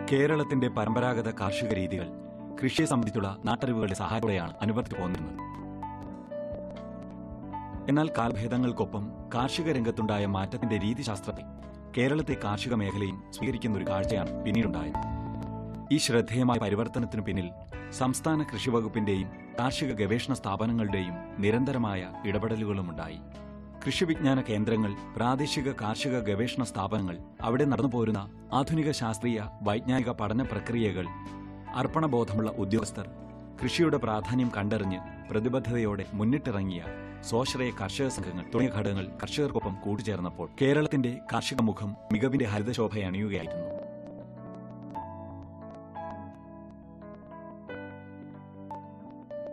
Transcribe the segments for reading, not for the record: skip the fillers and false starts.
കേരളത്തിന്റെ പരമ്പരാഗത കാർഷിക രീതികൾ കൃഷിയെ സംബന്ധിച്ചുള്ള നാട്ടറിവുകളുടെ സഹായത്തോടെയാണ് അനുവർത്തിച്ചു പോന്നിരുന്നത്. എന്നാൽ കാലഭേദങ്ങൾക്കൊപ്പം കാർഷിക രംഗത്തുണ്ടായ മാറ്റത്തിന്റെ രീതിശാസ്ത്രത്തെ കേരളത്തെ കാർഷിക മേഖലയും സ്വീകരിക്കുന്ന ഒരു കാഴ്ചയാണ് പിന്നീടുണ്ടായത്. ഈ ശ്രദ്ധേയമായ പരിവർത്തനത്തിനു പിന്നിൽ സംസ്ഥാന കൃഷിവകുപ്പിന്റെയും കാർഷിക ഗവേഷണ സ്ഥാപനങ്ങളുടെയും നിരന്തരമായ ഇടപെടലുകളുമുണ്ടായി. കൃഷിവിജ്ഞാന കേന്ദ്രങ്ങൾ, പ്രാദേശിക കാർഷിക ഗവേഷണ സ്ഥാപനങ്ങൾ, അവിടെ നടന്നുപോരുന്ന ആധുനിക ശാസ്ത്രീയ വൈജ്ഞാനിക പഠന പ്രക്രിയകൾ, അർപ്പണബോധമുള്ള ഉദ്യോഗസ്ഥർ, കൃഷിയുടെ പ്രാധാന്യം കണ്ടറിഞ്ഞ് പ്രതിബദ്ധതയോടെ മുന്നിട്ടിറങ്ങിയ സ്വാശ്രയ കർഷക സംഘങ്ങൾ തുടങ്ങിയ ഘടകങ്ങൾ കർഷകർക്കൊപ്പം കൂട്ടിച്ചേർന്നപ്പോൾ കേരളത്തിന്റെ കാർഷിക മുഖം മികവിന്റെ ഹരിതശോഭയണിയുകയായിരുന്നു.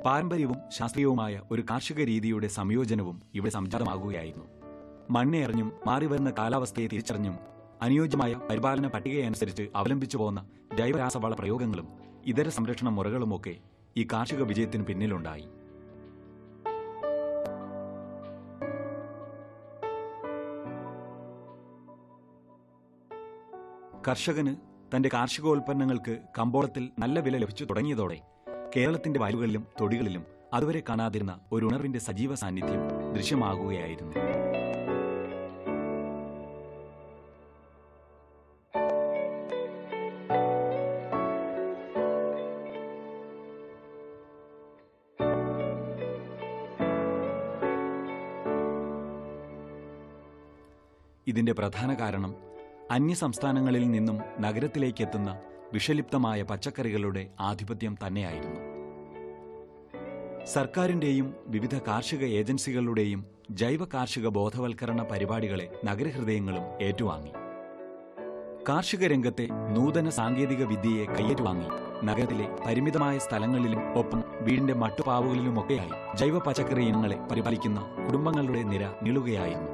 പാരമ്പര്യവും ശാസ്ത്രീയവുമായ ഒരു കാർഷിക രീതിയുടെ സംയോജനവും ഇവിടെ സംജാതമാകുകയായിരുന്നു. മണ്ണെറിഞ്ഞും മാറിവരുന്ന കാലാവസ്ഥയെ തിരിച്ചറിഞ്ഞും അനുയോജ്യമായ പരിപാലന പട്ടികയനുസരിച്ച് അവലംബിച്ചു പോകുന്ന ജൈവരാസവള പ്രയോഗങ്ങളും ഇതര സംരക്ഷണ മുറകളുമൊക്കെ ഈ കാർഷിക വിജയത്തിന് പിന്നിലുണ്ടായി. കർഷകന് തന്റെ കാർഷികോൽപ്പന്നങ്ങൾക്ക് കമ്പോളത്തിൽ നല്ല വില ലഭിച്ചു തുടങ്ങിയതോടെ കേരളത്തിന്റെ വയലുകളിലും തൊടികളിലും അതുവരെ കാണാതിരുന്ന ഒരു ഉണർവിന്റെ സജീവ സാന്നിധ്യം ദൃശ്യമാകുകയായിരുന്നു. ഇതിന്റെ പ്രധാന കാരണം അന്യസംസ്ഥാനങ്ങളിൽ നിന്നും നഗരത്തിലേക്കെത്തുന്ന വിഷലിപ്തമായ പച്ചക്കറികളുടെ ആധിപത്യം തന്നെയായിരുന്നു. സർക്കാരിന്റെയും വിവിധ കാർഷിക ഏജൻസികളുടെയും ജൈവ കാർഷിക ബോധവൽക്കരണ പരിപാടികളെ നഗരഹൃദയങ്ങളും ഏറ്റുവാങ്ങി. കാർഷിക രംഗത്തെ നൂതന സാങ്കേതിക വിദ്യയെ കയ്യേറ്റുവാങ്ങി നഗരത്തിലെ പരിമിതമായ സ്ഥലങ്ങളിലും ഒപ്പം വീടിന്റെ മട്ടുപാവുകളിലുമൊക്കെയായി ജൈവ പച്ചക്കറി ഇനങ്ങളെ പരിപാലിക്കുന്ന കുടുംബങ്ങളുടെ നിര നീളുകയായിരുന്നു.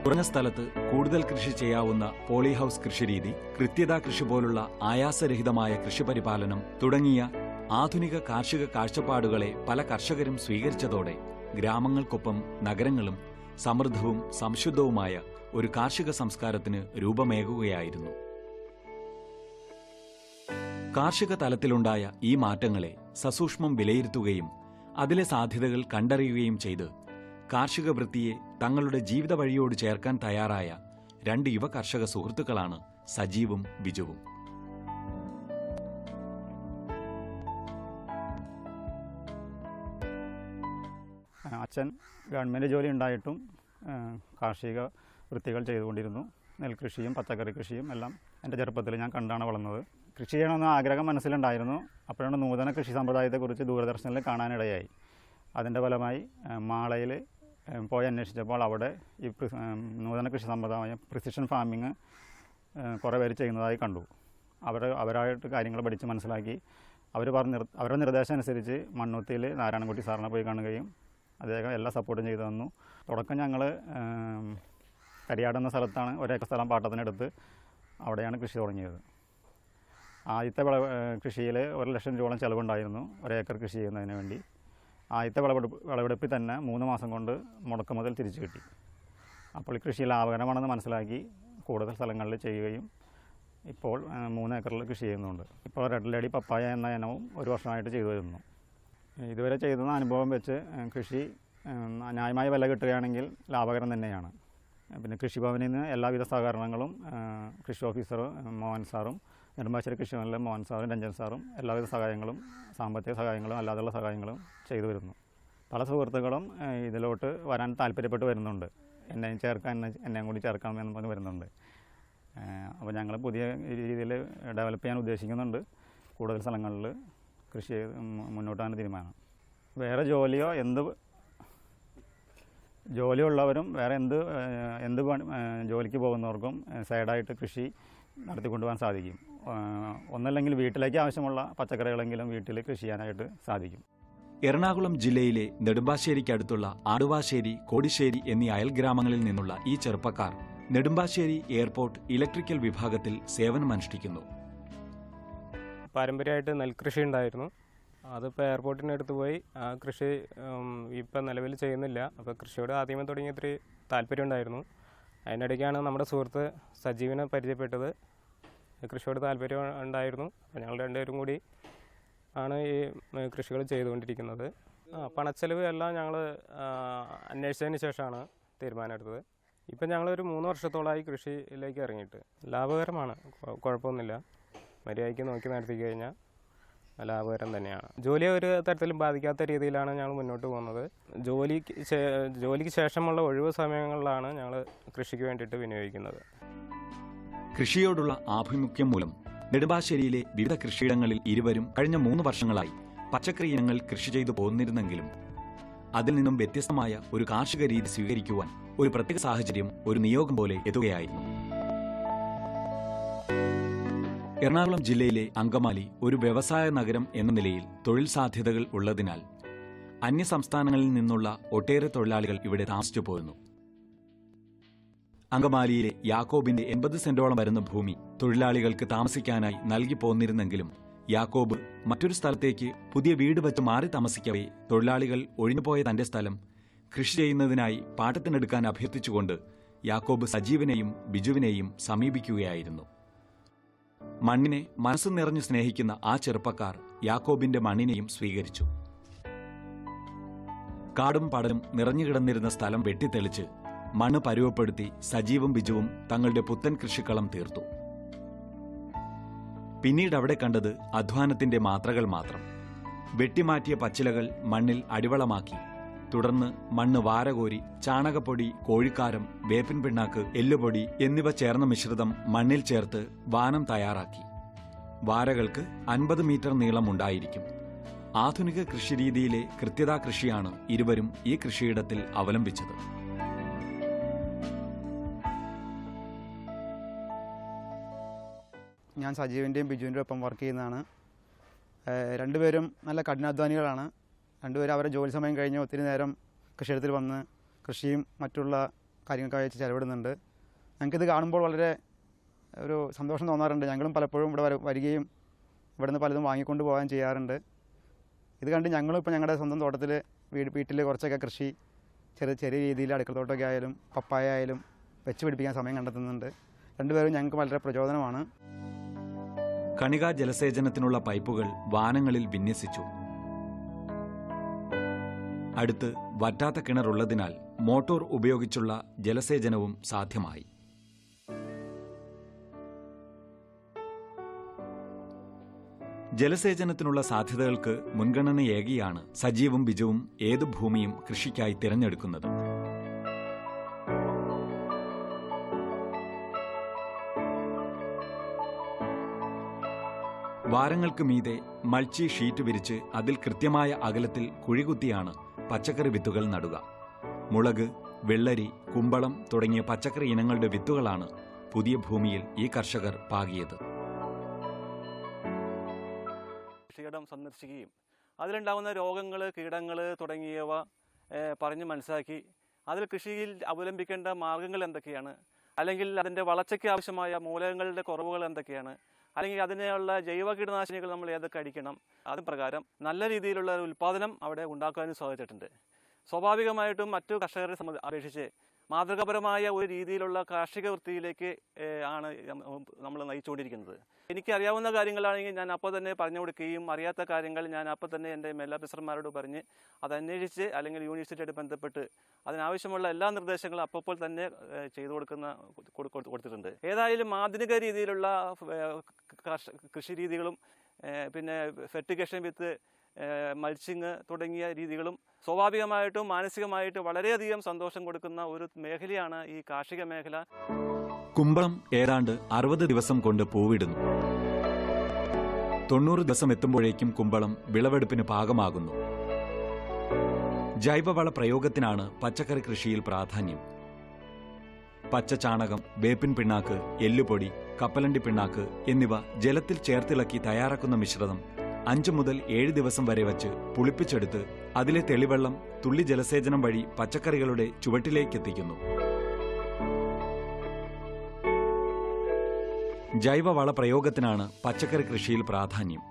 കുറഞ്ഞ സ്ഥലത്ത് കൂടുതൽ കൃഷി ചെയ്യാവുന്ന പോളിഹൌസ് കൃഷിരീതി, കൃത്യതാ കൃഷി പോലുള്ള ആയാസരഹിതമായ കൃഷിപരിപാലനം തുടങ്ങിയ ആധുനിക കാർഷിക കാഴ്ചപ്പാടുകളെ പല കർഷകരും സ്വീകരിച്ചതോടെ ഗ്രാമങ്ങൾക്കൊപ്പം നഗരങ്ങളും സമൃദ്ധവും സംശുദ്ധവുമായ ഒരു കാർഷിക സംസ്കാരത്തിന് രൂപമേകുകയായിരുന്നു. കാർഷിക തലത്തിലുണ്ടായ ഈ മാറ്റങ്ങളെ സസൂക്ഷ്മം വിലയിരുത്തുകയും അതിലെ സാധ്യതകൾ കണ്ടറിയുകയും ചെയ്ത് കാർഷിക വൃത്തിയെ തങ്ങളുടെ ജീവിത വഴിയോട് ചേർക്കാൻ തയ്യാറായ രണ്ട് യുവ കർഷക സുഹൃത്തുക്കളാണ് സജീവും ബിജുവും. അച്ഛൻ ഗവൺമെൻറ് ജോലി ഉണ്ടായിട്ടും കാർഷിക വൃത്തികൾ ചെയ്തുകൊണ്ടിരുന്നു. നെൽകൃഷിയും പച്ചക്കറി കൃഷിയും എല്ലാം എൻ്റെ ചെറുപ്പത്തിൽ ഞാൻ കണ്ടാണ് വളർന്നത്. കൃഷി ചെയ്യണമെന്ന ആഗ്രഹം മനസ്സിലുണ്ടായിരുന്നു. അപ്പോഴാണ് നൂതന കൃഷി സമ്പ്രദായത്തെക്കുറിച്ച് ദൂരദർശനിൽ കാണാനിടയായി. അതിൻ്റെ ഫലമായി മാളയിൽ പോയി അന്വേഷിച്ചപ്പോൾ അവിടെ ഈ നൂതന കൃഷി സമ്പ്രദായം പ്രിസിഷൻ ഫാമിങ് കുറേ പേര് ചെയ്യുന്നതായി കണ്ടു. അവരായിട്ട് കാര്യങ്ങൾ പഠിച്ച് മനസ്സിലാക്കി അവരുടെ നിർദ്ദേശം അനുസരിച്ച് മണ്ണുത്തിയിൽ നാരായണൻകുട്ടി സാറിനെ പോയി കാണുകയും അദ്ദേഹം എല്ലാ സപ്പോർട്ടും ചെയ്തു തന്നു. തുടക്കം ഞങ്ങൾ കരിയാടെന്ന സ്ഥലത്താണ് ഒരേക്കർ സ്ഥലം പാട്ടത്തിനെടുത്ത് അവിടെയാണ് കൃഷി തുടങ്ങിയത്. ആദ്യത്തെ കൃഷിയിൽ 1 ലക്ഷം രൂപയോളം ചിലവുണ്ടായിരുന്നു ഒരേക്കർ കൃഷി ചെയ്യുന്നതിന് വേണ്ടി. ആദ്യത്തെ വിളവെടുപ്പിൽ തന്നെ 3 മാസം കൊണ്ട് മുടക്ക് മുതൽ തിരിച്ചു കിട്ടി. അപ്പോൾ ഈ കൃഷി ലാഭകരമാണെന്ന് മനസ്സിലാക്കി കൂടുതൽ സ്ഥലങ്ങളിൽ ചെയ്യുകയും ഇപ്പോൾ 3 ഏക്കറിൽ കൃഷി ചെയ്യുന്നുണ്ട്. ഇപ്പോൾ റെഡ് ലേഡി പപ്പായ എന്ന ഇനവും 1 വർഷമായിട്ട് ചെയ്തു വരുന്നു. ഇതുവരെ ചെയ്യുന്ന അനുഭവം വെച്ച് കൃഷി ന്യായമായ വില കിട്ടുകയാണെങ്കിൽ ലാഭകരം തന്നെയാണ്. പിന്നെ കൃഷിഭവനിൽ നിന്ന് എല്ലാവിധ സഹകരണങ്ങളും കൃഷി ഓഫീസർ മോഹൻ സാറും നെടുമ്പാശ്ശേരി കൃഷിഭവനിലെ മോഹൻ സാറും രഞ്ജൻ സാറും എല്ലാവിധ സഹായങ്ങളും സാമ്പത്തിക സഹായങ്ങളും അല്ലാതെയുള്ള സഹായങ്ങളും ചെയ്തു വരുന്നു. പല സുഹൃത്തുക്കളും ഇതിലോട്ട് വരാൻ താല്പര്യപ്പെട്ട് വരുന്നുണ്ട്. എന്നെയും ചേർക്കാൻ എന്നെയും കൂടി ചേർക്കാമെന്ന് പറഞ്ഞ് വരുന്നുണ്ട്. അപ്പോൾ ഞങ്ങൾ പുതിയ രീതിയിൽ ഡെവലപ്പ് ചെയ്യാൻ ഉദ്ദേശിക്കുന്നുണ്ട്. കൂടുതൽ സ്ഥലങ്ങളിൽ കൃഷി ചെയ്ത് മുന്നോട്ടാണ് തീരുമാനം. വേറെ ജോലിയുള്ളവരും വേറെ എന്ത് ജോലിക്ക് പോകുന്നവർക്കും സൈഡായിട്ട് കൃഷി നടത്തിക്കൊണ്ടുപോകാൻ സാധിക്കും. ഒന്നല്ലെങ്കിൽ വീട്ടിലേക്ക് ആവശ്യമുള്ള പച്ചക്കറികളെങ്കിലും വീട്ടിൽ കൃഷി ചെയ്യാനായിട്ട് സാധിക്കും. എറണാകുളം ജില്ലയിലെ നെടുമ്പാശ്ശേരിക്കടുത്തുള്ള ആടുവാശ്ശേരി, കോടിശ്ശേരി എന്നീ അയൽഗ്രാമങ്ങളിൽ നിന്നുള്ള ഈ ചെറുപ്പക്കാർ നെടുമ്പാശ്ശേരി എയർപോർട്ട് ഇലക്ട്രിക്കൽ വിഭാഗത്തിൽ സേവനമനുഷ്ഠിക്കുന്നു. പാരമ്പര്യമായിട്ട് നെൽകൃഷി ഉണ്ടായിരുന്നു. അതിപ്പോൾ എയർപോർട്ടിനടുത്ത് പോയി ആ കൃഷി ഇപ്പം നിലവിൽ ചെയ്യുന്നില്ല. അപ്പോൾ കൃഷിയോട് ആദ്യമേ തുടങ്ങിയ ഇത്തിരി താല്പര്യം ഉണ്ടായിരുന്നു. അതിനിടയ്ക്കാണ് നമ്മുടെ സുഹൃത്ത് സജീവിനെ പരിചയപ്പെട്ടത്. കൃഷിയോട് താല്പര്യം ഉണ്ടായിരുന്നു. അപ്പോൾ ഞങ്ങൾ രണ്ടുപേരും കൂടി ആണ് ഈ കൃഷികൾ ചെയ്തുകൊണ്ടിരിക്കുന്നത്. പണച്ചെലവ് എല്ലാം ഞങ്ങൾ അന്വേഷിച്ചതിന് ശേഷമാണ് തീരുമാനമെടുത്തത്. ഇപ്പം ഞങ്ങളൊരു 3 വർഷത്തോളമായി കൃഷിയിലേക്ക് ഇറങ്ങിയിട്ട്. ലാഭകരമാണ്, കുഴപ്പമൊന്നുമില്ല. മര്യാദയ്ക്ക് നോക്കി നടത്തി കഴിഞ്ഞാൽ ലാഭകരം തന്നെയാണ്. ജോലിയെ ഒരു തരത്തിലും ബാധിക്കാത്ത രീതിയിലാണ് ഞങ്ങൾ മുന്നോട്ട് പോകുന്നത്. ജോലിക്ക് ശേഷമുള്ള ഒഴിവ് സമയങ്ങളിലാണ് ഞങ്ങൾ കൃഷിക്ക് വേണ്ടിയിട്ട് വിനിയോഗിക്കുന്നത്. കൃഷിയോടുള്ള ആഭിമുഖ്യം മൂലം നെടുമ്പാശ്ശേരിയിലെ വിവിധ കൃഷിയിടങ്ങളിൽ ഇരുവരും കഴിഞ്ഞ 3 വർഷങ്ങളായി പച്ചക്കറി ഇനങ്ങൾ കൃഷി ചെയ്തു പോന്നിരുന്നെങ്കിലും അതിൽ നിന്നും വ്യത്യസ്തമായ ഒരു കാർഷിക രീതി സ്വീകരിക്കുവാൻ ഒരു പ്രത്യേക സാഹചര്യം ഒരു നിയോഗം പോലെ എത്തുകയായിരുന്നു. എറണാകുളം ജില്ലയിലെ അങ്കമാലി ഒരു വ്യവസായ നഗരം എന്ന നിലയിൽ തൊഴിൽ സാധ്യതകൾ ഉള്ളതിനാൽ അന്യസംസ്ഥാനങ്ങളിൽ നിന്നുള്ള ഒട്ടേറെ തൊഴിലാളികൾ ഇവിടെ താമസിച്ചു പോരുന്നു. അങ്കമാലിയിലെ യാക്കോബിന്റെ 80 സെന്റോളം വരുന്ന ഭൂമി തൊഴിലാളികൾക്ക് താമസിക്കാനായി നൽകി പോന്നിരുന്നെങ്കിലും യാക്കോബ് മറ്റൊരു സ്ഥലത്തേക്ക് പുതിയ വീട് വെച്ച് മാറി താമസിക്കവേ തൊഴിലാളികൾ ഒഴിഞ്ഞുപോയ തന്റെ സ്ഥലം കൃഷി ചെയ്യുന്നതിനായി പാട്ടത്തിനെടുക്കാൻ അഭ്യർത്ഥിച്ചുകൊണ്ട് യാക്കോബ് സജീവിനെയും ബിജുവിനെയും സമീപിക്കുകയായിരുന്നു. മണ്ണിനെ മനസ്സ് നിറഞ്ഞു സ്നേഹിക്കുന്ന ആ ചെറുപ്പക്കാർ യാക്കോബിന്റെ മണ്ണിനെയും സ്വീകരിച്ചു. കാടും പടലും നിറഞ്ഞുകിടന്നിരുന്ന സ്ഥലം വെട്ടിത്തെളിച്ച് മണ്ണ് പരുവപ്പെടുത്തി സജീവും ബിജുവും തങ്ങളുടെ പുത്തൻ കൃഷിക്കളം തീർത്തു. പിന്നീട് അവിടെ കണ്ടത് അധ്വാനത്തിന്റെ മാത്രകൾ മാത്രം. വെട്ടിമാറ്റിയ പച്ചിലകൾ മണ്ണിൽ അടിവളമാക്കി തുടർന്ന് മണ്ണ് വാരകോരി ചാണകപ്പൊടി, കോഴിക്കാരം, വേപ്പിൻ പിണ്ണാക്ക്, എല്ലുപൊടി എന്നിവ ചേർന്ന മിശ്രിതം മണ്ണിൽ ചേർത്ത് വാനം തയ്യാറാക്കി. വാരകൾക്ക് 50 മീറ്റർ നീളമുണ്ടായിരിക്കും. ആധുനിക കൃഷിരീതിയിലെ കൃത്യതാ കൃഷിയാണ് ഇരുവരും ഈ കൃഷിയിടത്തിൽ അവലംബിച്ചത്. ഞാൻ സജീവിൻ്റെയും ബിജുവിൻ്റെ ഒപ്പം വർക്ക് ചെയ്യുന്നതാണ്. രണ്ടുപേരും നല്ല കഠിനാധ്വാനികളാണ്. രണ്ടുപേരും അവരുടെ ജോലി സമയം കഴിഞ്ഞ് ഒത്തിരി നേരം കൃഷിയിടത്തിൽ വന്ന് കൃഷിയും മറ്റുള്ള കാര്യങ്ങൾക്കായി വെച്ച് ചെലവിടുന്നുണ്ട്. ഞങ്ങൾക്കിത് കാണുമ്പോൾ വളരെ ഒരു സന്തോഷം തോന്നാറുണ്ട്. ഞങ്ങളും പലപ്പോഴും ഇവിടെ വരികയും ഇവിടെ നിന്ന് പലതും വാങ്ങിക്കൊണ്ട് പോകാൻ ചെയ്യാറുണ്ട്. ഇത് കണ്ട് ഞങ്ങളും ഇപ്പോൾ ഞങ്ങളുടെ സ്വന്തം തോട്ടത്തിൽ വീട്ടിൽ കുറച്ചൊക്കെ കൃഷി ചെറിയ രീതിയിൽ അടുക്കളത്തോട്ടമൊക്കെ ആയാലും പപ്പായ ആയാലും വെച്ച് പിടിപ്പിക്കാൻ സമയം കണ്ടെത്തുന്നുണ്ട്. രണ്ടുപേരും ഞങ്ങൾക്ക് വളരെ പ്രചോദനമാണ്. കണികാ ജലസേചനത്തിനുള്ള പൈപ്പുകൾ വാനങ്ങളിൽ വിന്യസിച്ചു. അടുത്ത് വറ്റാത്ത കിണറുള്ളതിനാൽ മോട്ടോർ ഉപയോഗിച്ചുള്ള ജലസേചനവും സാധ്യമായി. ജലസേചനത്തിനുള്ള സാധ്യതകൾക്ക് മുൻഗണനയേകിയാണ് സജീവും ബിജുവും ഏതു ഭൂമിയും കൃഷിക്കായി തിരഞ്ഞെടുക്കുന്നത്. വാരങ്ങൾക്ക് മീതെ മൾച്ചി ഷീറ്റ് വിരിച്ച് അതിൽ കൃത്യമായ അകലത്തിൽ കുഴികുത്തിയാണ് പച്ചക്കറി വിത്തുകൾ നടുക. മുളക്, വെള്ളരി, കുമ്പളം തുടങ്ങിയ പച്ചക്കറി ഇനങ്ങളുടെ വിത്തുകളാണ് പുതിയ ഭൂമിയിൽ ഈ കർഷകർ പാകിയത്. കൃഷിയിടം സന്ദർശിക്കുകയും അതിലുണ്ടാകുന്ന രോഗങ്ങൾ, കീടങ്ങൾ തുടങ്ങിയവ പറഞ്ഞ് മനസ്സിലാക്കി അതിൽ കൃഷിയിൽ അവലംബിക്കേണ്ട മാർഗങ്ങൾ എന്തൊക്കെയാണ്, അല്ലെങ്കിൽ അതിൻ്റെ വളർച്ചയ്ക്ക് ആവശ്യമായ മൂലകങ്ങളുടെ കുറവുകൾ എന്തൊക്കെയാണ്, അല്ലെങ്കിൽ അതിനുള്ള ജൈവ കീടനാശിനികൾ നമ്മൾ ഏതൊക്കെ അടിക്കണം, അത് പ്രകാരം നല്ല രീതിയിലുള്ള ഒരു ഉൽപ്പാദനം അവിടെ ഉണ്ടാക്കാനും സാധിച്ചിട്ടുണ്ട്. സ്വാഭാവികമായിട്ടും മറ്റു കർഷകരെ അപേക്ഷിച്ച് മാതൃകാപരമായ ഒരു രീതിയിലുള്ള കാർഷിക വൃത്തിയിലേക്ക് ആണ് നമ്മൾ നയിച്ചുകൊണ്ടിരിക്കുന്നത്. എനിക്കറിയാവുന്ന കാര്യങ്ങളാണെങ്കിൽ ഞാൻ അപ്പോൾ തന്നെ പറഞ്ഞു കൊടുക്കുകയും അറിയാത്ത കാര്യങ്ങൾ ഞാൻ അപ്പോൾ തന്നെ എൻ്റെ മേലഫീസർമാരോട് പറഞ്ഞ് അത് അന്വേഷിച്ച് അല്ലെങ്കിൽ യൂണിവേഴ്സിറ്റിയായിട്ട് ബന്ധപ്പെട്ട് അതിനാവശ്യമുള്ള എല്ലാ നിർദ്ദേശങ്ങളും അപ്പോൾ തന്നെ ചെയ്തു കൊടുത്തിട്ടുണ്ട്. ഏതായാലും ആധുനിക രീതിയിലുള്ള കൃഷി രീതികളും പിന്നെ ഫെർട്ടിഗേഷൻ വിത്ത് മൾച്ചിങ് തുടങ്ങിയ രീതികളും സ്വാഭാവികമായിട്ടും മാനസികമായിട്ടും വളരെയധികം സന്തോഷം കൊടുക്കുന്ന ഒരു മേഖലയാണ് ഈ കാർഷിക മേഖല. കുമ്പളം ഏതാണ്ട് 60 ദിവസം കൊണ്ട് പൂവിടുന്നു. 90 ദിവസം എത്തുമ്പോഴേക്കും കുമ്പളം വിളവെടുപ്പിന് പാകമാകുന്നു. ജൈവവള പ്രയോഗത്തിനാണ് പച്ചക്കറി കൃഷിയിൽ പ്രാധാന്യം. പച്ച ചാണകം, വേപ്പിൻ പിണ്ണാക്ക്, എല്ലുപൊടി, കപ്പലണ്ടി പിണ്ണാക്ക് എന്നിവ ജലത്തിൽ ചേർത്തിളക്കി തയ്യാറാക്കുന്ന മിശ്രിതം 5 മുതൽ 7 ദിവസം വരെ വച്ച് പുളിപ്പിച്ചെടുത്ത് അതിലെ തെളിവെള്ളം തുള്ളി ജലസേചനം വഴി പച്ചക്കറികളുടെ ചുവട്ടിലേക്കെത്തിക്കുന്നു. ജൈവവള പ്രയോഗത്തിനാണ് പച്ചക്കറി കൃഷിയിൽ പ്രാധാന്യം.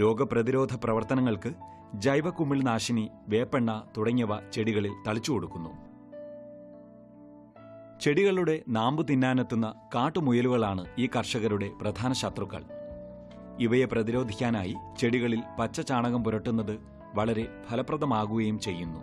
രോഗപ്രതിരോധ പ്രവർത്തനങ്ങൾക്ക് ജൈവ കുമിൾനാശിനി, വേപ്പെണ്ണ തുടങ്ങിയവ ചെടികളിൽ തളിച്ചുകൊടുക്കുന്നു. ചെടികളുടെ നാമ്പു തിന്നാനെത്തുന്ന കാട്ടുമുയലുകളാണ് ഈ കർഷകരുടെ പ്രധാന ശത്രുക്കൾ. ഇവയെ പ്രതിരോധിക്കാനായി ചെടികളിൽ പച്ച ചാണകം പുരട്ടുന്നത് വളരെ ഫലപ്രദമാകുകയും ചെയ്യുന്നു.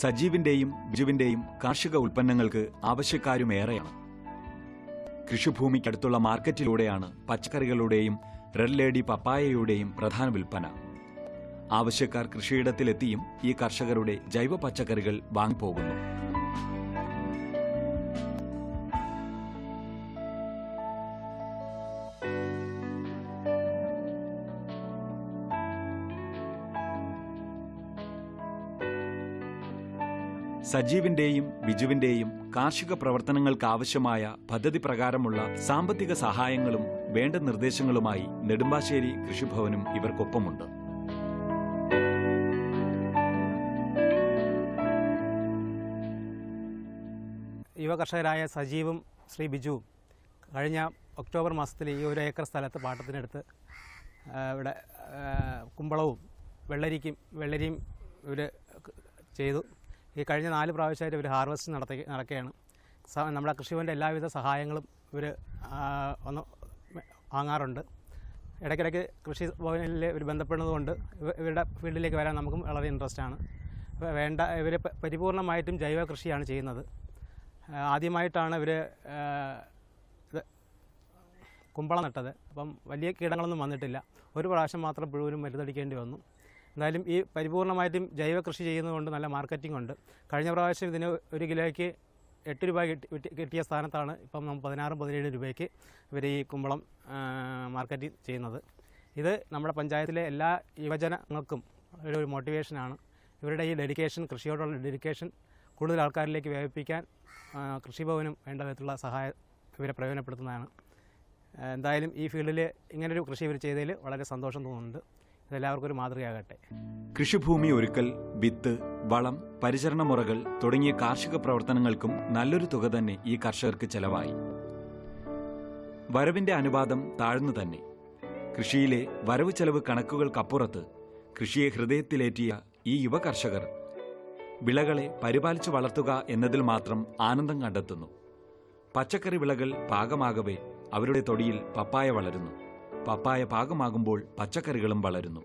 സജീവിന്റെയും ബിജുവിന്റെയും കാർഷിക ഉൽപ്പന്നങ്ങൾക്ക് ആവശ്യക്കാരുമേറെയാണ്. കൃഷിഭൂമിക്കടുത്തുള്ള മാർക്കറ്റിലൂടെയാണ് പച്ചക്കറികളുടെയും റെഡ് ലേഡി പപ്പായയുടെയും പ്രധാന വിൽപ്പന. ആവശ്യക്കാർ കൃഷിയിടത്തിലെത്തിയും ഈ കർഷകരുടെ ജൈവ പച്ചക്കറികൾ വാങ്ങിപ്പോകുന്നു. സജീവിന്റെയും ബിജുവിന്റെയും കാർഷിക പ്രവർത്തനങ്ങൾക്കാവശ്യമായ പദ്ധതി പ്രകാരമുള്ള സാമ്പത്തിക സഹായങ്ങളും വേണ്ട നിർദ്ദേശങ്ങളുമായി നെടുമ്പാശ്ശേരി കൃഷിഭവനും ഇവർക്കൊപ്പമുണ്ട്. യുവ കർഷകരായ സജീവും ശ്രീ ബിജുവും കഴിഞ്ഞ ഒക്ടോബർ മാസത്തിൽ ഈ 1 ഏക്കർ സ്ഥലത്ത് പാട്ടത്തിനെടുത്ത് ഇവിടെ കുമ്പളവും വെള്ളരിയും ഇവർ ചെയ്തു. ഈ കഴിഞ്ഞ 4 പ്രാവശ്യമായിട്ട് ഇവർ ഹാർവസ്റ്റ് നടക്കുകയാണ്. നമ്മുടെ കൃഷിഭവൻ്റെ എല്ലാവിധ സഹായങ്ങളും ഇവർ ഒന്ന് വാങ്ങാറുണ്ട്. ഇടയ്ക്കിടയ്ക്ക് കൃഷി ഭവനിൽ ഇവർ ബന്ധപ്പെടുന്നതുകൊണ്ട് ഇവരുടെ ഫീൽഡിലേക്ക് വരാൻ നമുക്കും വളരെ ഇൻട്രസ്റ്റാണ്. ഇവർ പരിപൂർണമായിട്ടും ജൈവ കൃഷിയാണ് ചെയ്യുന്നത്. ആദ്യമായിട്ടാണ് ഇവർ കുമ്പളം നട്ടത്. അപ്പം വലിയ കീടങ്ങളൊന്നും വന്നിട്ടില്ല. ഒരു പ്രാവശ്യം മാത്രം പുഴുവിനും മരുന്നടിക്കേണ്ടി വന്നു. എന്തായാലും ഈ പരിപൂർണമായിട്ടും ജൈവ കൃഷി ചെയ്യുന്നതുകൊണ്ട് നല്ല മാർക്കറ്റിംഗ് ഉണ്ട്. കഴിഞ്ഞ പ്രാവശ്യം ഇതിന് 1 കിലോയ്ക്ക് 8 രൂപ കിട്ടിയ സ്ഥാനത്താണ് ഇപ്പം 16-17 രൂപയ്ക്ക് ഇവർ ഈ കുമ്പളം മാർക്കറ്റിംഗ് ചെയ്യുന്നത്. ഇത് നമ്മുടെ പഞ്ചായത്തിലെ എല്ലാ യുവജനങ്ങൾക്കും ഒരു മോട്ടിവേഷനാണ്. ഇവരുടെ ഈ ഡെഡിക്കേഷൻ, കൃഷിയോടുള്ള ഡെഡിക്കേഷൻ കൂടുതൽ ആൾക്കാരിലേക്ക് വ്യാപിപ്പിക്കാൻ കൃഷിഭവനും വേണ്ട വിധത്തിലുള്ള സഹായം ഇവരെ പ്രയോജനപ്പെടുത്തുന്നതാണ്. എന്തായാലും ഈ ഫീൽഡിൽ ഇങ്ങനൊരു കൃഷി ഇവർ ചെയ്തതിൽ വളരെ സന്തോഷം തോന്നുന്നുണ്ട്. ഇതെല്ലാവർക്കും ഒരു മാതൃകയാകട്ടെ. കൃഷിഭൂമി ഒരുക്കൽ, വിത്ത്, വളം, പരിചരണ മുറകൾ തുടങ്ങിയ കാർഷിക പ്രവർത്തനങ്ങൾക്കും നല്ലൊരു തുക തന്നെ ഈ കർഷകർക്ക് ചെലവായി. വരവിന്റെ അനുപാതം താഴ്ന്നു തന്നെ. കൃഷിയിലെ വരവ് ചെലവ് കണക്കുകൾക്കപ്പുറത്ത് കൃഷിയെ ഹൃദയത്തിലേറ്റിയ ഈ യുവ കർഷകർ വിളകളെ പരിപാലിച്ചു വളർത്തുക എന്നതിൽ മാത്രം ആനന്ദം കണ്ടെത്തുന്നു. പച്ചക്കറി വിളകൾ പാകമാകവേ അവരുടെ തൊടിയിൽ പപ്പായ വളരുന്നു. പപ്പായ പാകമാകുമ്പോൾ പച്ചക്കറികളും വളരുന്നു.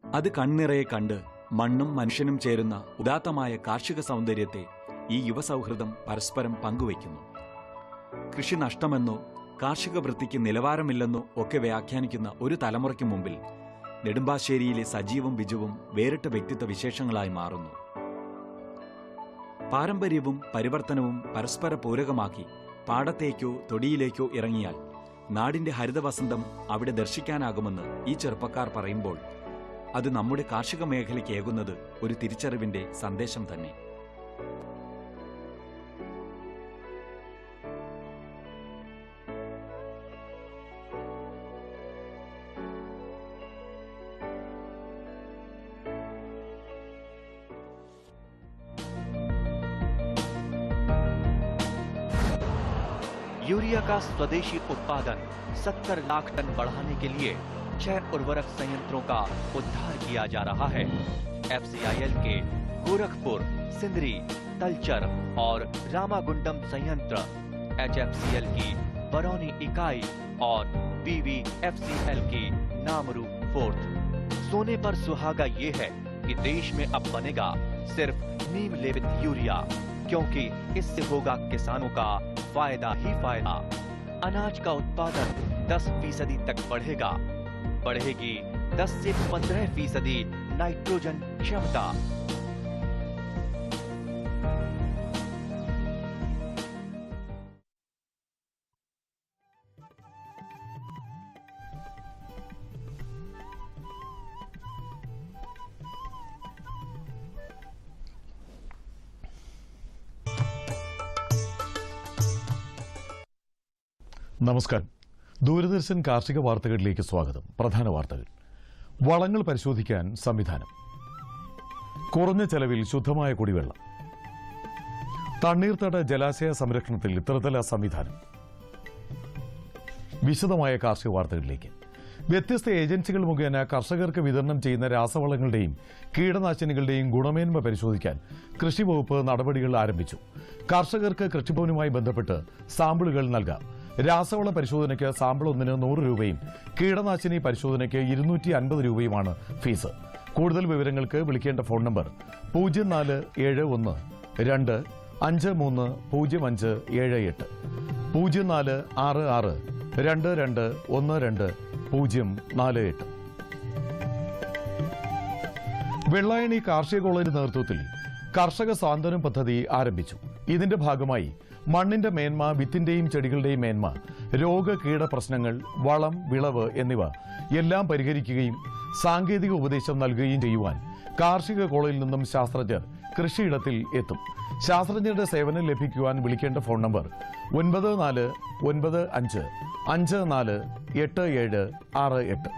അത് കണ്ണിറയെ കണ്ട് മണ്ണും മനുഷ്യനും ചേരുന്ന ഉദാത്തമായ കാർഷിക സൗന്ദര്യത്തെ ഈ യുവസൗഹൃദം പരസ്പരം പങ്കുവയ്ക്കുന്നു. കൃഷി നഷ്ടമെന്നോ കാർഷിക വൃത്തിക്ക് നിലവാരമില്ലെന്നോ ഒക്കെ വ്യാഖ്യാനിക്കുന്ന ഒരു തലമുറയ്ക്ക് മുമ്പിൽ നെടുമ്പാശ്ശേരിയിലെ സജീവും ബിജുവും വേറിട്ട വ്യക്തിത്വ വിശേഷങ്ങളായി മാറുന്നു. പാരമ്പര്യവും പരിവർത്തനവും പരസ്പര പൂരകമാക്കി പാടത്തേക്കോ തൊടിയിലേക്കോ ഇറങ്ങിയാൽ നാടിന്റെ ഹരിതവസന്തം അവിടെ ദർശിക്കാനാകുമെന്ന് ഈ ചെറുപ്പക്കാർ പറയുമ്പോൾ അത് നമ്മുടെ കാർഷിക മേഖലയ്ക്ക് ഏകുന്നത് ഒരു തിരിച്ചറിവിന്റെ സന്ദേശം തന്നെ. यूरिया का स्वदेशी उत्पादन 70 लाख टन बढ़ाने के लिए 6 उर्वरक संयंत्रों का उद्धार किया जा रहा है। FCIL के गोरखपुर, सिंदरी, तलचर और रामागुंडम संयंत्र, HFCL की बरौनी इकाई और BVFCL की नामरू फोर्थ। सोने पर सुहागा ये है कि देश में अब बनेगा सिर्फ नीम लेपित यूरिया, क्योंकि इससे होगा किसानों का फायदा ही फायदा। अनाज का उत्पादन 10% तक बढ़ेगा। बढ़ेगी 10 से 15% नाइट्रोजन क्षमता। നമസ്കാരം. ദൂരദർശൻ കാർഷിക വാർത്തകളിലേക്ക് സ്വാഗതം. പ്രധാന വാർത്തകൾ. വളങ്ങൾ പരിശോധിക്കാൻ സംവിധാനം. കുറഞ്ഞ ചെലവിൽ ശുദ്ധമായ കുടിവെള്ളം. തണ്ണീർത്തട ജലാശയ സംരക്ഷണത്തിൽ ത്രിതല സംവിധാനം. വിശദമായ കാർഷിക വാർത്തകളിലേക്ക്. വ്യത്യസ്ത ഏജൻസികൾ മുഖേന കർഷകർക്ക് വിതരണം ചെയ്യുന്ന രാസവളങ്ങളുടെയും കീടനാശിനികളുടെയും ഗുണമേന്മ പരിശോധിക്കാൻ കൃഷിവകുപ്പ് നടപടികൾ ആരംഭിച്ചു. കർഷകർക്ക് കൃഷിഭവനുമായി ബന്ധപ്പെട്ട് സാമ്പിളുകൾ നൽകാം. രാസവള പരിശോധനയ്ക്ക് സാമ്പിൾ ഒന്നിന് 100 രൂപയും കീടനാശിനി പരിശോധനയ്ക്ക് 250 രൂപയുമാണ് ഫീസ്. കൂടുതൽ വിവരങ്ങൾക്ക് വിളിക്കേണ്ട ഫോൺ നമ്പർ 0471 2 53 0578 0466 22 12 048. വെള്ളായണി കാർഷിക കോളേജിന്റെ നേതൃത്വത്തിൽ കർഷക സാന്ത്വനം പദ്ധതി ആരംഭിച്ചു. ഇതിന്റെ ഭാഗമായി മണ്ണിന്റെ മേന്മ, വിത്തിന്റെയും ചെടികളുടെയും മേന്മ, രോഗ കീട പ്രശ്നങ്ങൾ, വളം, വിളവ് എന്നിവ എല്ലാം പരിഹരിക്കുകയും സാങ്കേതിക ഉപദേശം നൽകുകയും ചെയ്യുവാൻ കാർഷിക കോളേജിൽ നിന്നും ശാസ്ത്രജ്ഞർ കൃഷിയിടത്തിൽ എത്തും. ശാസ്ത്രജ്ഞരുടെ സേവനം ലഭിക്കുവാൻ വിളിക്കേണ്ട ഫോൺ നമ്പർ 9495 54 8768.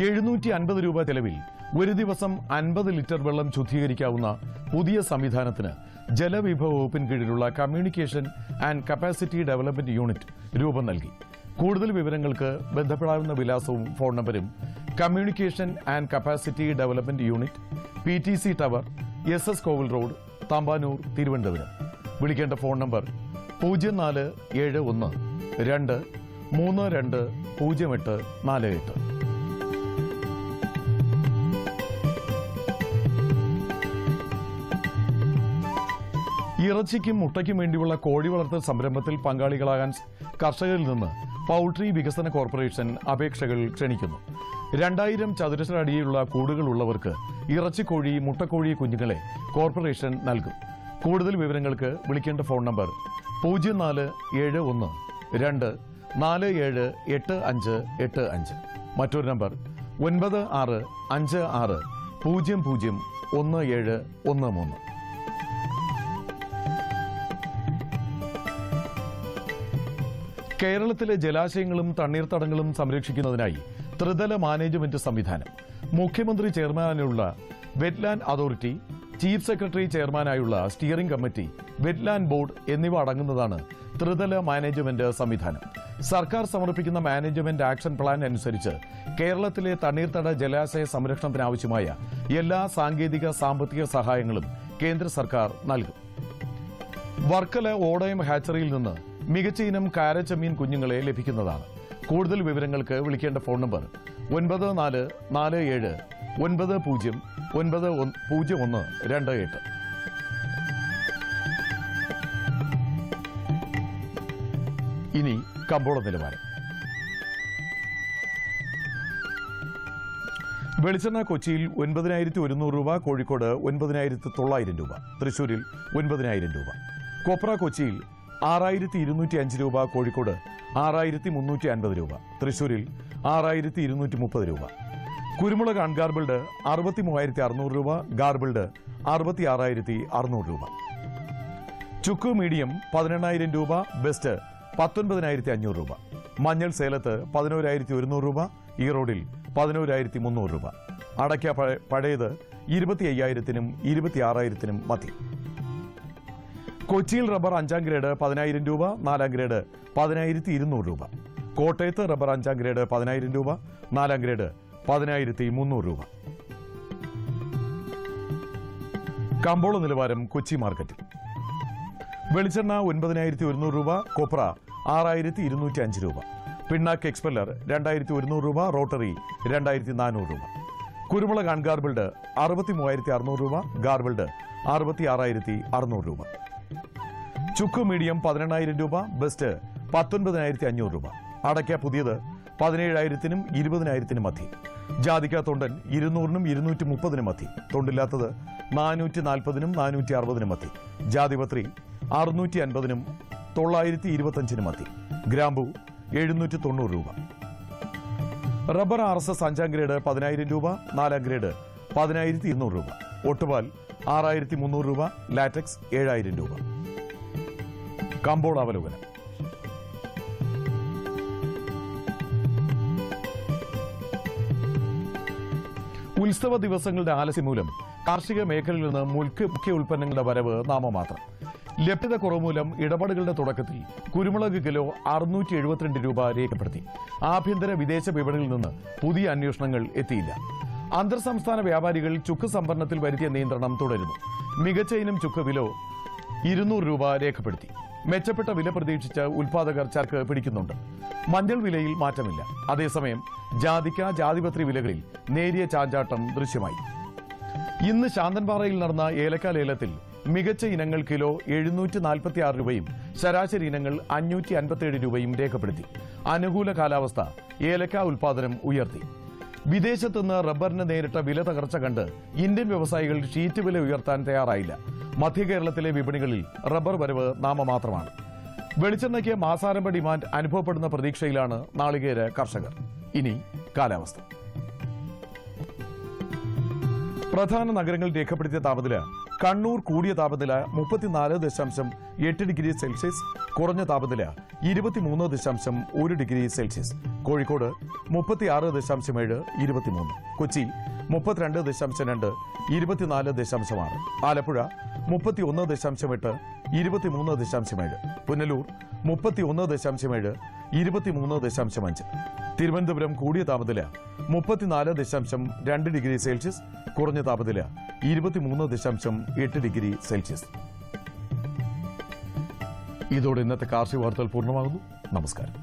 750 രൂപ ചെലവിൽ ഒരു ദിവസം 50 ലിറ്റർ വെള്ളം ശുദ്ധീകരിക്കാവുന്ന പുതിയ സംവിധാനത്തിന് ജലവിഭവ വകുപ്പിന് കീഴിലുള്ള communication and capacity development unit രൂപം നൽകി. കൂടുതൽ വിവരങ്ങൾക്ക് ബന്ധപ്പെടാവുന്ന വിലാസവും ഫോൺ നമ്പരും communication and capacity development unit, PTC tower, SS Kovil road, Thampanoor, Thiruvananthapuram. വിളിക്കേണ്ട ഫോൺ നമ്പർ 0471 2 32 0848. ഇറച്ചിക്കും മുട്ടയ്ക്കും വേണ്ടിയുള്ള കോഴി വളർത്തൽ സംരംഭത്തിൽ പങ്കാളികളാകാൻ കർഷകരിൽ നിന്ന് പൌൾട്രി വികസന കോർപ്പറേഷൻ അപേക്ഷകൾ ക്ഷണിക്കുന്നു. 2000 ചതുരശ്ര അടിയിലുള്ള കൂടുകളുള്ളവർക്ക് ഇറച്ചിക്കോഴി, മുട്ടക്കോഴി കുഞ്ഞുങ്ങളെ കോർപ്പറേഷൻ നൽകും. കൂടുതൽ വിവരങ്ങൾക്ക് വിളിക്കേണ്ട ഫോൺ നമ്പർ 0471 2 47 8585. മറ്റൊരു നമ്പർ 9656 00 1713. കേരളത്തിലെ ജലാശയങ്ങളും തണ്ണീർത്തടങ്ങളും സംരക്ഷിക്കുന്നതിനായി ത്രിതല മാനേജ്മെന്റ് സംവിധാനം. മുഖ്യമന്ത്രി ചെയർമാനായുള്ള വെറ്റ്ലാൻഡ് അതോറിറ്റി, ചീഫ് സെക്രട്ടറി ചെയർമാനായുള്ള സ്റ്റിയറിംഗ് കമ്മിറ്റി, വെറ്റ്ലാൻഡ് ബോർഡ് എന്നിവ അടങ്ങുന്നതാണ് ത്രിതല മാനേജ്മെന്റ് സംവിധാനം. സർക്കാർ സമർപ്പിക്കുന്ന മാനേജ്മെന്റ് ആക്ഷൻ പ്ലാൻ അനുസരിച്ച് കേരളത്തിലെ തണ്ണീർത്തട ജലാശയ സംരക്ഷണത്തിനാവശ്യമായ എല്ലാ സാങ്കേതിക സാമ്പത്തിക സഹായങ്ങളും കേന്ദ്ര സർക്കാർ നൽകും. വർക്കല ഓടയം ഹാച്ചറിയിൽ നിന്ന് മികച്ച ഇനം കാരച്ചമീൻ കുഞ്ഞുങ്ങളെ ലഭിക്കുന്നതാണ്. കൂടുതൽ വിവരങ്ങൾക്ക് വിളിക്കേണ്ട ഫോൺ നമ്പർ 9447 90 9128. ഇനി കമ്പോള നിലവാരം. വെളിച്ചെണ്ണ കൊച്ചിയിൽ 9100 രൂപ, കോഴിക്കോട് 9900 രൂപ, തൃശൂരിൽ 9000 രൂപ. കൊപ്ര കൊച്ചിയിൽ 6205 രൂപ, കോഴിക്കോട് 6350 രൂപ, തൃശൂരിൽ 6230 രൂപ. കുരുമുളക് അൺഗാർബിൾഡ് 63600 രൂപ, ഗാർബിൾഡ് 66600 രൂപ. ചുക്ക് മീഡിയം 18000 രൂപ, ബെസ്റ്റ് 19500 രൂപ. മഞ്ഞൾ സേലത്ത് 11100 രൂപ, ഈറോഡിൽ 11300 രൂപ. അടയ്ക്ക പഴയത് 25000-നും 26000-നും മതി. കൊച്ചിയിൽ റബ്ബർ 5ാം ഗ്രേഡ് 10000 രൂപ, 4ാം ഗ്രേഡ് 10200 രൂപ. കോട്ടയത്ത് റബ്ബർ 5ാം ഗ്രേഡ് 10000 രൂപ, 4ാം ഗ്രേഡ് 10300 രൂപ. കമ്പോള നിലവാരം കൊച്ചി മാർക്കറ്റിൽ. വെളിച്ചെണ്ണ 9100 രൂപ, കൊപ്ര 6205 രൂപ, പിണ്ണാക്ക് എക്സ്പെല്ലർ 2100 രൂപ, റോട്ടറി 2400 രൂപ. കുരുമുളക് അൺഗാർബിൾഡ് 63600 രൂപ, ഗാർബിൾഡ് 66600 രൂപ. ചുക്ക് മീഡിയം 18000 രൂപ, ബെസ്റ്റ് 19500 രൂപ. അടയ്ക്ക പുതിയത് 17000-നും 20000-നും മതി. ജാതിക്ക തൊണ്ടൻ 200-നും 230-നും മതി. തൊണ്ടില്ലാത്തത് 440-നും 460-നും മതി. ജാതിപത്രി 650-നും 925-നും മതി. ഗ്രാമ്പു 790 രൂപ. റബ്ബർ RSS 5ാം ഗ്രേഡ് 10000 രൂപ, 4ാം ഗ്രേഡ് 10200 രൂപ. ഒട്ടുപാൽ 6300 രൂപ, ലാറ്റക്സ് 7000 രൂപ. കമ്പോളാവലോകനം. ഉത്സവ ദിവസങ്ങളുടെ ആലസ്യം മൂലം കാർഷിക മേഖലയിൽ നിന്ന് മുഖ്യ ഉൽപ്പന്നങ്ങളുടെ വരവ് നാമമാത്രം. ലഭ്യത കുറവ് മൂലം ഇടപാടുകളുടെ തുടക്കത്തിൽ കുരുമുളക് കിലോ 672 രൂപ രേഖപ്പെടുത്തി. ആഭ്യന്തര വിദേശ വിപണിയിൽ നിന്ന് പുതിയ അന്വേഷണങ്ങൾ എത്തിയില്ല. അന്തർ സംസ്ഥാന വ്യാപാരികൾ ചുക്ക് സംഭരണത്തിൽ വരുത്തിയ നിയന്ത്രണം തുടരുന്നു. മികച്ച ഇനം ചുക്ക് കിലോ 200 രൂപ രേഖപ്പെടുത്തി. മെച്ചപ്പെട്ട വില പ്രതീക്ഷിച്ച് ഉൽപാദകർ ചരക്ക് പിടിക്കുന്നുണ്ട്. മഞ്ഞൾ വിലയിൽ മാറ്റമില്ല. അതേസമയം ജാതിക്ക, ജാതിപത്രി വിലകളിൽ നേരിയ ചാഞ്ചാട്ടം ദൃശ്യമായി. ഇന്ന് ശാന്തൻപാറയിൽ നടന്ന ഏലക്ക ലേലത്തിൽ മികച്ച ഇനങ്ങൾ കിലോ 746 രൂപയും ശരാശരി ഇനങ്ങൾ 557 രൂപയും രേഖപ്പെടുത്തി. അനുകൂല കാലാവസ്ഥ ഏലക്ക ഉൽപാദനം ഉയർത്തി. വിദേശത്തുനിന്ന് റബ്ബറിന് നേരിട്ട വില തകർച്ച കണ്ട് ഇന്ത്യൻ വ്യവസായികൾ ഷീറ്റ് വില ഉയർത്താൻ തയ്യാറായില്ല. മധ്യ കേരളത്തിലെ വിപണികളിൽ റബ്ബർ വരവ് നാമമാത്രമാണ്. വെളിച്ചെണ്ണയ്ക്ക് മാസാരംഭ ഡിമാൻഡ് അനുഭവപ്പെടുന്ന പ്രതീക്ഷയിലാണ് നാളികേര കർഷകർ. ഇനി കാലാവസ്ഥ. പ്രധാന നഗരങ്ങളിൽ രേഖപ്പെടുത്തിയ താപനില: കണ്ണൂർ കൂടിയ താപനില 34.8 ഡിഗ്രി സെൽഷ്യസ്, കുറഞ്ഞ താപനില 23.1 ഡിഗ്രി സെൽഷ്യസ്. കോഴിക്കോട് 36.7 23, കൊച്ചി 32.2 24.6, ആലപ്പുഴ 31.8 23.7, പുനലൂർ 31.7 23.5, തിരുവനന്തപുരം കൂടിയ താപനില 34.2 ഡിഗ്രി സെൽഷ്യസ്, കുറഞ്ഞ താപനില 23.8 ഡിഗ്രി സെൽഷ്യസ്. ഇതോടെ ഇന്നത്തെ കാർഷിക വാർത്തകൾ പൂർണ്ണമാകുന്നു. നമസ്കാരം.